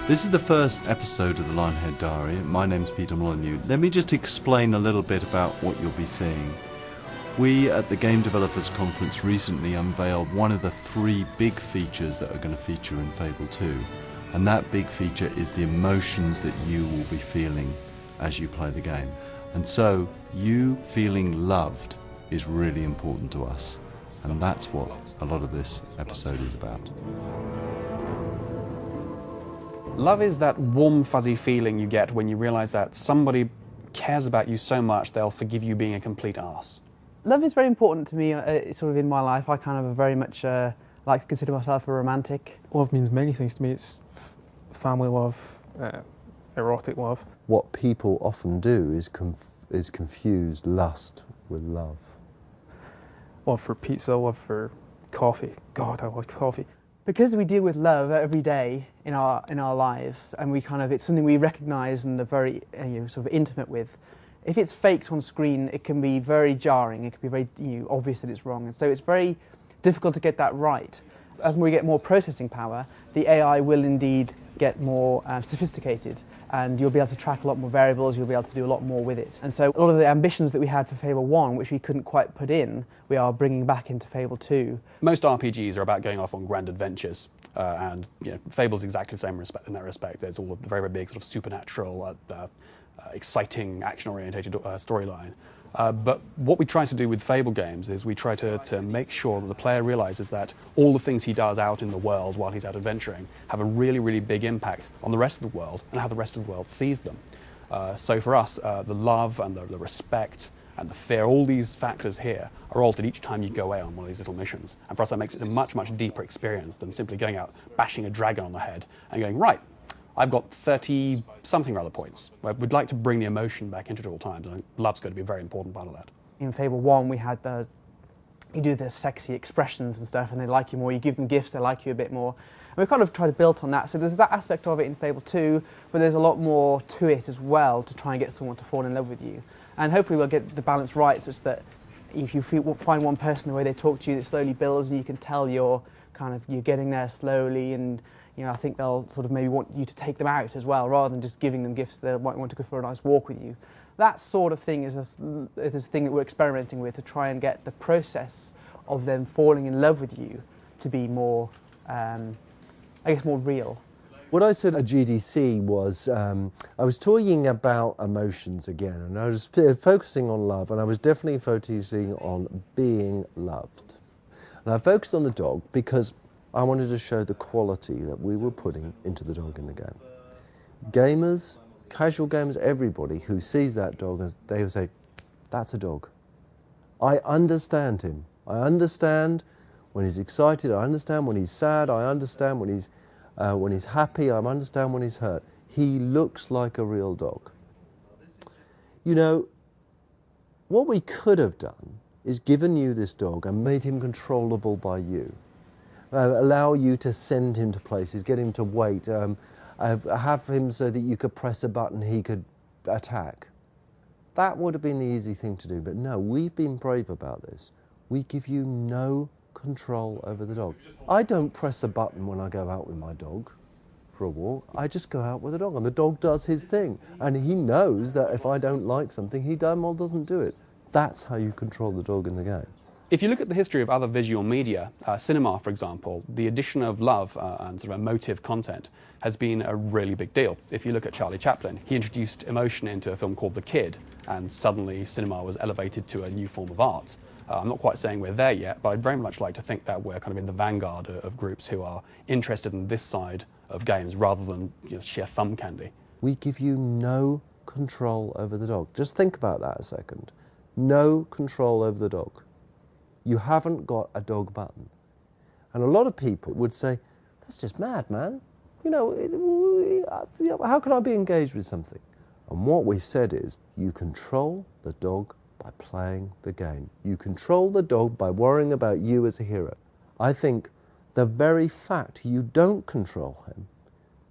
This is the first episode of the Lionhead Diary. My name's Peter Molyneux. Let me just explain a little bit about what you'll be seeing. We at the Game Developers Conference recently unveiled one of the 3 big features that are going to feature in Fable 2. And that big feature is the emotions that you will be feeling as you play the game. And so, you feeling loved is really important to us. And that's what a lot of this episode is about. Love is that warm, fuzzy feeling you get when you realize that somebody cares about you so much they'll forgive you being a complete arse. Love is very important to me, sort of in my life. I kind of very much like to consider myself a romantic. Love means many things to me. It's family love, erotic love. What people often do is confuse lust with love. Love for pizza, love for coffee. God, I love coffee. Because we deal with love every day in our lives, and it's something we recognise and are very sort of intimate with. If it's faked on screen, it can be very jarring. It can be very obvious that it's wrong, and so it's very difficult to get that right. As we get more processing power, the AI will indeed get more sophisticated, and you'll be able to track a lot more variables, you'll be able to do a lot more with it. And so a lot of the ambitions that we had for Fable 1, which we couldn't quite put in, we are bringing back into Fable 2. Most RPGs are about going off on grand adventures, and Fable's exactly the same in that respect. There's all a very, very big sort of supernatural, exciting, action-oriented storyline. But what we try to do with Fable games is we try to make sure that the player realizes that all the things he does out in the world while he's out adventuring have a really, really big impact on the rest of the world and how the rest of the world sees them. So for us, the love and the respect and the fear, all these factors here are altered each time you go away on one of these little missions. And for us, that makes it a much, much deeper experience than simply going out, bashing a dragon on the head and going, right, I've got 30-something or other points. We'd like to bring the emotion back into it at all times, and love's going to be a very important part of that. In Fable 1, we had you do the sexy expressions and stuff, and they like you more. You give them gifts, they like you a bit more. And we've kind of tried to build on that. So there's that aspect of it in Fable 2, but there's a lot more to it as well to try and get someone to fall in love with you. And hopefully we'll get the balance right such that if you find one person, the way they talk to you, it slowly builds, and you can tell you're getting there slowly, and I think they'll sort of maybe want you to take them out as well, rather than just giving them gifts. They might want to go for a nice walk with you. That sort of thing is a thing that we're experimenting with to try and get the process of them falling in love with you to be more, more real. What I said at GDC was, I was talking about emotions again, and I was focusing on love, and I was definitely focusing on being loved. And I focused on the dog because I wanted to show the quality that we were putting into the dog in the game. Gamers, casual gamers, everybody who sees that dog, they will say, that's a dog. I understand him. I understand when he's excited, I understand when he's sad, I understand when he's happy, I understand when he's hurt. He looks like a real dog. What we could have done is given you this dog and made him controllable by you. Allow you to send him to places, get him to wait, have him so that you could press a button, he could attack. That would have been the easy thing to do, but no, we've been brave about this. We give you no control over the dog. I don't press a button when I go out with my dog for a walk. I just go out with the dog, and the dog does his thing. And he knows that if I don't like something, he damn well doesn't do it. That's how you control the dog in the game. If you look at the history of other visual media, cinema, for example, the addition of love and sort of emotive content has been a really big deal. If you look at Charlie Chaplin, he introduced emotion into a film called The Kid, and suddenly cinema was elevated to a new form of art. I'm not quite saying we're there yet, but I'd very much like to think that we're kind of in the vanguard of groups who are interested in this side of games rather than sheer thumb candy. We give you no control over the dog. Just think about that a second. No control over the dog. You haven't got a dog button. And a lot of people would say, that's just mad, man. How can I be engaged with something? And what we've said is, you control the dog by playing the game. You control the dog by worrying about you as a hero. I think the very fact you don't control him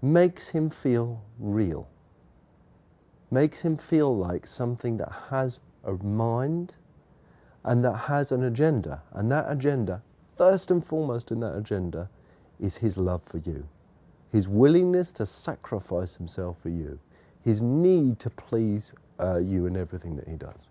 makes him feel real. Makes him feel like something that has a mind and that has an agenda. And that agenda, first and foremost in that agenda, is his love for you. his willingness to sacrifice himself for you, his need to please you in everything that he does.